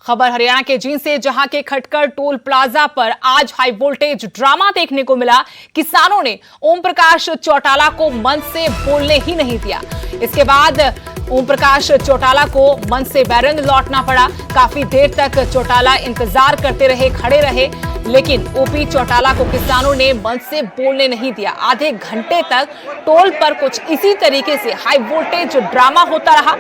खबर हरियाणा के जींद से, जहां के खटकर टोल प्लाजा पर आज हाई वोल्टेज ड्रामा देखने को मिला। किसानों ने ओम प्रकाश चौटाला को मंच से बोलने ही नहीं दिया। इसके बाद ओम प्रकाश चौटाला को मंच से बैरंग लौटना पड़ा। काफी देर तक चौटाला इंतजार करते रहे, खड़े रहे, लेकिन ओपी चौटाला को किसानों ने मंच से बोलने नहीं दिया। आधे घंटे तक टोल पर कुछ इसी तरीके से हाई वोल्टेज ड्रामा होता रहा।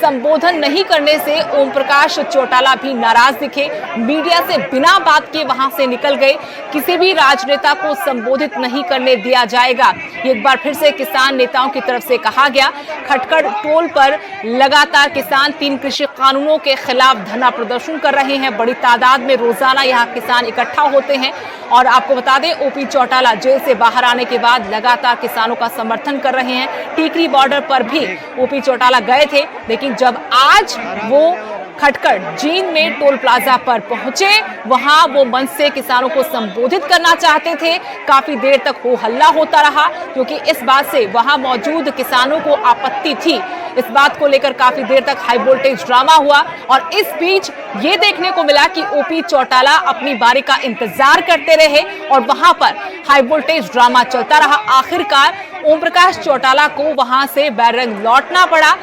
संबोधन नहीं करने से ओम प्रकाश चौटाला भी नाराज दिखे, मीडिया से बिना बात के वहां से निकल गए। किसी भी राजनेता को संबोधित नहीं करने दिया जाएगा, एक बार फिर से किसान नेताओं की तरफ से कहा गया। खटकर टोल पर लगातार किसान 3 कृषि कानूनों के खिलाफ धरना प्रदर्शन कर रहे हैं। बड़ी तादाद में रोजाना यहां किसान इकट्ठा होते हैं। और आपको बता दें, ओपी चौटाला जेल से बाहर आने के बाद लगातार किसानों का समर्थन कर रहे हैं। टीकरी बॉर्डर पर भी ओपी चौटाला गए थे, लेकिन जब आज वो खटकर जींद में टोल प्लाजा पर पहुंचे, वहां वो मंच से किसानों को संबोधित करना चाहते थे। काफी देर तक हो हल्ला होता रहा, क्योंकि इस बात से वहां मौजूद किसानों को आपत्ति थी। इस बात को लेकर काफी देर तक हाई वोल्टेज ड्रामा हुआ। और इस बीच ये देखने को मिला कि ओपी चौटाला अपनी बारी का इंतजार करते रहे और वहां पर हाई वोल्टेज ड्रामा चलता रहा। आखिरकार ओम प्रकाश चौटाला को वहां से बैरंग लौटना पड़ा।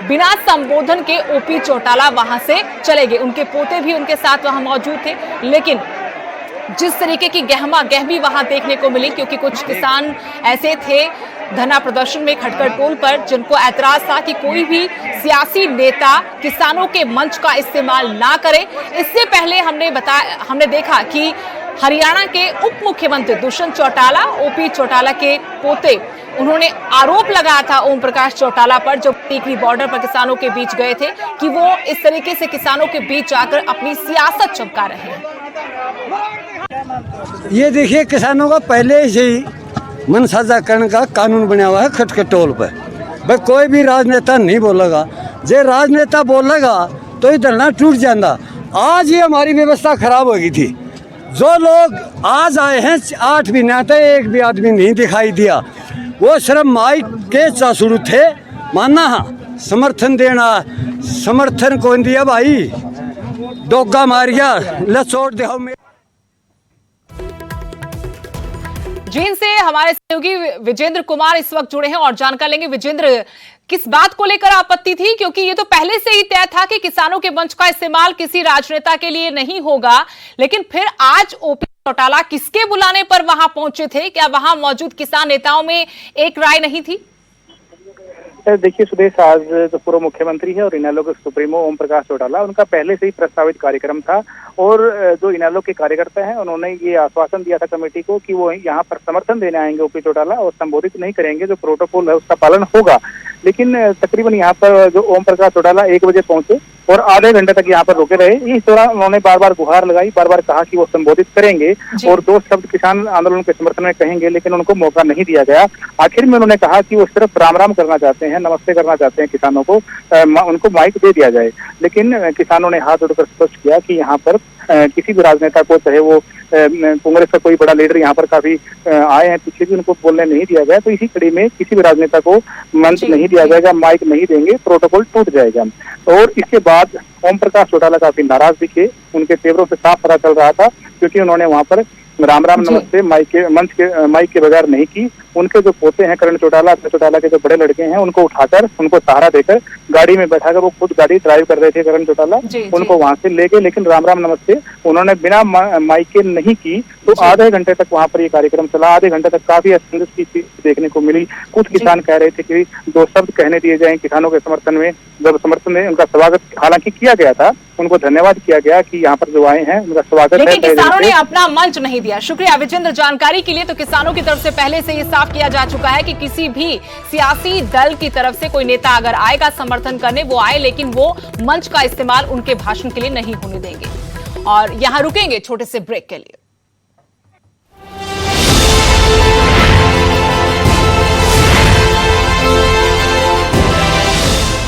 बिना संबोधन के ओपी चौटाला वहां से चले गए। उनके पोते भी उनके साथ वहां मौजूद थे, लेकिन जिस तरीके की गहमी वहां देखने को मिली, क्योंकि कुछ किसान ऐसे थे धरना प्रदर्शन में खटकर टोल पर, जिनको ऐतराज था कि कोई भी सियासी नेता किसानों के मंच का इस्तेमाल ना करे। इससे पहले हमने देखा कि हरियाणा के उप मुख्यमंत्री दुष्यंत चौटाला, ओपी चौटाला के पोते, उन्होंने आरोप लगाया था ओम प्रकाश चौटाला पर, जब टीकरी बॉर्डर पर किसानों के बीच गए थे, कि वो इस तरीके से किसानों के बीच जाकर अपनी सियासत चमका रहे हैं। ये देखिए, किसानों का पहले से ही मन साझा करने का कानून बना हुआ है खटकर टोल पर। भाई कोई भी राजनेता नहीं बोलेगा, जे राजनेता बोलेगा तो ये धरना टूट जाता। आज ये हमारी व्यवस्था खराब हो गई थी। जो लोग आज आए हैं 8 महीने आते, एक भी आदमी नहीं दिखाई दिया। वो सिर्फ माइक के चासुड़ू थे, मानना हाँ समर्थन देना, समर्थन कौन दिया भाई, डोगा मारिया ले छोड़ दे। जींद से हमारे सहयोगी विजेंद्र कुमार इस वक्त जुड़े हैं और जानकारी लेंगे। विजेंद्र, किस बात को लेकर आपत्ति थी? क्योंकि ये तो पहले से ही तय था कि किसानों के मंच का इस्तेमाल किसी राजनेता के लिए नहीं होगा, लेकिन फिर आज ओपी चौटाला किसके बुलाने पर वहां पहुंचे थे? क्या वहां मौजूद किसान नेताओं में एक राय नहीं थी? देखिए सुदेश, आज जो पूर्व मुख्यमंत्री है और इनेलो के सुप्रीमो ओम प्रकाश चौटाला, उनका पहले से ही प्रस्तावित कार्यक्रम था। और जो इनेलो के कार्यकर्ता हैं, उन्होंने ये आश्वासन दिया था कमेटी को कि वो यहाँ पर समर्थन देने आएंगे ओपी चौटाला, और संबोधित नहीं करेंगे, जो प्रोटोकॉल है उसका पालन होगा। लेकिन तकरीबन यहाँ पर जो ओम प्रकाश चौटाला 1 बजे पहुंचे और आधे घंटे तक यहाँ पर रुके रहे। इस दौरान उन्होंने बार बार गुहार लगाई, बार बार कहा कि वो संबोधित करेंगे और 2 शब्द किसान आंदोलन के समर्थन में कहेंगे, लेकिन उनको मौका नहीं दिया गया। आखिर में उन्होंने कहा कि वो सिर्फ राम राम करना चाहते हैं, नमस्ते करना चाहते हैं किसानों को, उनको माइक दे दिया जाए। लेकिन किसानों ने हाथ जोड़कर स्पष्ट किया कि यहाँ पर किसी भी राजनेता को, चाहे वो कांग्रेस का कोई बड़ा लीडर यहाँ पर काफी आए हैं पीछे भी, उनको बोलने नहीं दिया गया। तो इसी कड़ी में किसी भी राजनेता को मंच नहीं दिया जाएगा, माइक नहीं देंगे, प्रोटोकॉल टूट जाएगा। और इसके बाद ओम प्रकाश चौटाला काफी नाराज दिखे, उनके तेवरों से साफ पता चल रहा था, क्योंकि उन्होंने वहां पर राम राम नमस्ते माइक के बगैर नहीं की। उनके जो पोते हैं करण चौटाला के जो बड़े लड़के हैं, उनको उठाकर, उनको सहारा देकर गाड़ी में बैठाकर, वो खुद गाड़ी ड्राइव कर रहे थे करण चौटाला, उनको वहां से ले गए। लेकिन राम राम नमस्ते उन्होंने बिना माइक के नहीं की। तो आधे घंटे तक वहां पर ये कार्यक्रम चला। आधे घंटे तक काफी असंतुष्ट की चीज देखने को मिली। कुछ किसान कह रहे थे कि 2 शब्द कहने दिए जाए किसानों के समर्थन में। जब समर्थन में उनका स्वागत हालांकि किया गया था, उनको धन्यवाद किया गया कि यहाँ पर जो आए हैं उनका स्वागत है, लेकिन किसानों ने अपना मंच नहीं दिया। शुक्रिया विजेंद्र जानकारी के लिए। तो किसानों की तरफ से पहले से ये साफ किया जा चुका है कि किसी भी सियासी दल की तरफ से कोई नेता अगर आएगा समर्थन करने, वो आए, लेकिन वो मंच का इस्तेमाल उनके भाषण के लिए नहीं होने देंगे। और यहां रुकेंगे छोटे से ब्रेक के लिए।